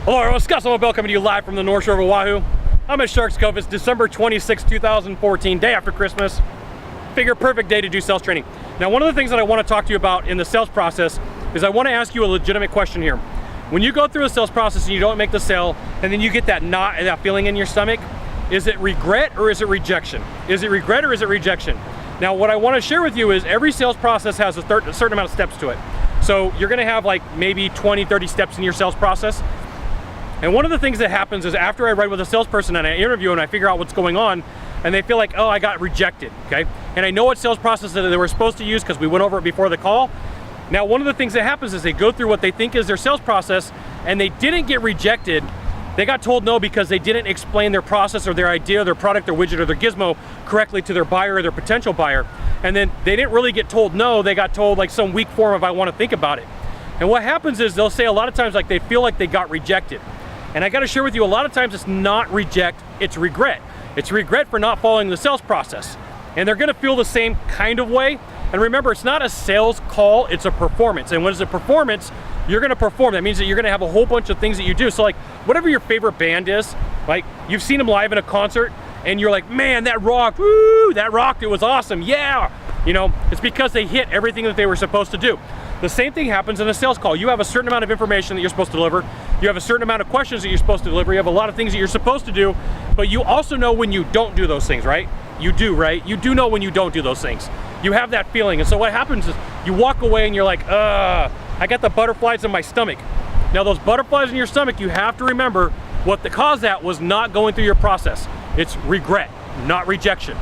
Hello everyone, Sylvan Bell coming to you live from the North Shore of Oahu. I'm at Sharks Cove. It's December 26, 2014, day after Christmas. Figure perfect day to do sales training. Now, one of the things that I want to talk to you about in the sales process is I want to ask you a legitimate question here. When you go through a sales process and you don't make the sale, and then you get that knot and that feeling in your stomach, is it regret or is it rejection? Is it regret or is it rejection? Now, what I want to share with you is every sales process has a certain amount of steps to it. So you're going to have like maybe 20, 30 steps in your sales process. And one of the things that happens is after I ride with a salesperson and I interview and I figure out what's going on, and they feel like, oh, I got rejected, okay? And I know what sales process that they were supposed to use because we went over it before the call. Now, one of the things that happens is they go through what they think is their sales process and they didn't get rejected. They got told no because they didn't explain their process or their idea, their product, their widget, or their gizmo correctly to their buyer or their potential buyer. And then they didn't really get told no, they got told like some weak form of I want to think about it. And what happens is they'll say a lot of times like they feel like they got rejected. And I got to share with you, a lot of times it's not reject, it's regret. It's regret for not following the sales process. And they're going to feel the same kind of way. And remember, it's not a sales call, it's a performance. And when it's a performance, you're going to perform. That means that you're going to have a whole bunch of things that you do. So like whatever your favorite band is, like you've seen them live in a concert and you're like, man, that rocked, woo, that rocked, it was awesome, yeah. You know, it's because they hit everything that they were supposed to do. The same thing happens in a sales call. You have a certain amount of information that you're supposed to deliver. You have a certain amount of questions that you're supposed to deliver. You have a lot of things that you're supposed to do, but you also know when you don't do those things, right? You do, right? You do know when you don't do those things. You have that feeling. And so what happens is you walk away and you're like, I got the butterflies in my stomach. Now those butterflies in your stomach, you have to remember what the cause that was not going through your process. It's regret, not rejection.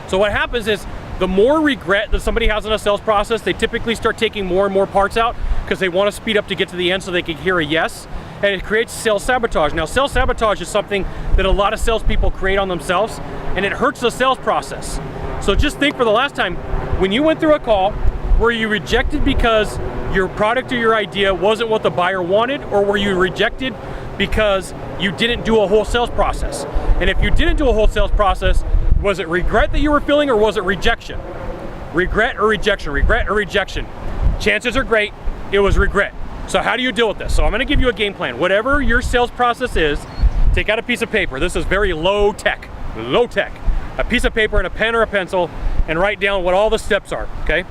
So what happens is the more regret that somebody has in a sales process, they typically start taking more and more parts out because they want to speed up to get to the end so they can hear a yes. And it creates sales sabotage. Now, sales sabotage is something that a lot of salespeople create on themselves, and it hurts the sales process. So just think for the last time, when you went through a call, were you rejected because your product or your idea wasn't what the buyer wanted, or were you rejected because you didn't do a whole sales process? And if you didn't do a whole sales process, was it regret that you were feeling or was it rejection? Regret or rejection, regret or rejection. Chances are great, it was regret. So how do you deal with this? So I'm gonna give you a game plan. Whatever your sales process is, take out a piece of paper. This is very low tech. A piece of paper and a pen or a pencil and write down what all the steps are, okay?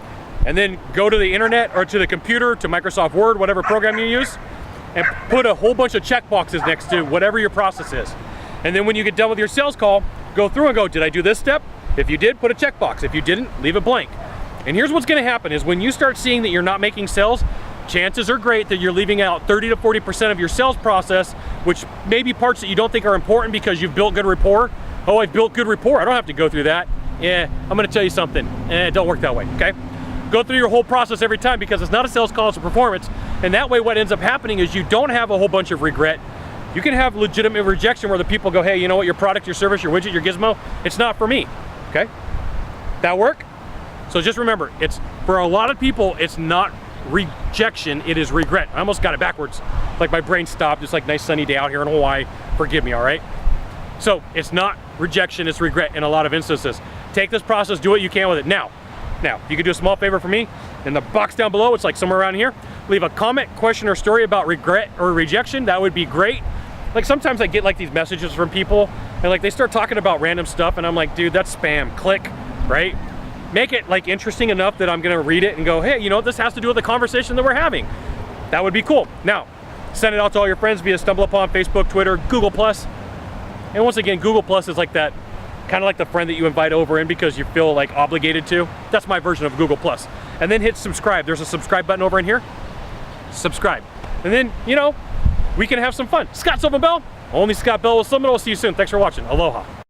And then go to the internet or to the computer, to Microsoft Word, whatever program you use, and put a whole bunch of check boxes next to whatever your process is. And then when you get done with your sales call, go through and go, did I do this step? If you did, put a checkbox. If you didn't, leave it blank. And here's what's gonna happen is when you start seeing that you're not making sales, chances are great that you're leaving out 30 to 40% of your sales process, which may be parts that you don't think are important because you've built good rapport. Oh, I've built good rapport, I don't have to go through that. Yeah, I'm gonna tell you something, it don't work that way, okay? Go through your whole process every time because it's not a sales call, it's a performance. And that way what ends up happening is you don't have a whole bunch of regret. You can have legitimate rejection where the people go, hey, you know what, your product, your service, your widget, your gizmo, it's not for me, okay? That work? So just remember, it's for a lot of people, it's not rejection, it is regret. I almost got it backwards. Like my brain stopped, it's like nice sunny day out here in Hawaii, forgive me, all right? So it's not rejection, it's regret in a lot of instances. Take this process, do what you can with it. Now, if you could do a small favor for me, in the box down below, it's like somewhere around here, leave a comment, question, or story about regret or rejection, that would be great. Like sometimes I get like these messages from people and like they start talking about random stuff and I'm like, dude, that's spam, click, right? Make it like interesting enough that I'm gonna read it and go, hey, you know, this has to do with the conversation that we're having. That would be cool. Now, send it out to all your friends via StumbleUpon, Facebook, Twitter, Google+. And once again, Google+ is like that, kind of like the friend that you invite over in because you feel like obligated to. That's my version of Google+. And then hit subscribe. There's a subscribe button over in here. Subscribe. And then, you know, we can have some fun. Sylvan Bell, only Scott Bell with Sylvan. We'll see you soon. Thanks for watching. Aloha.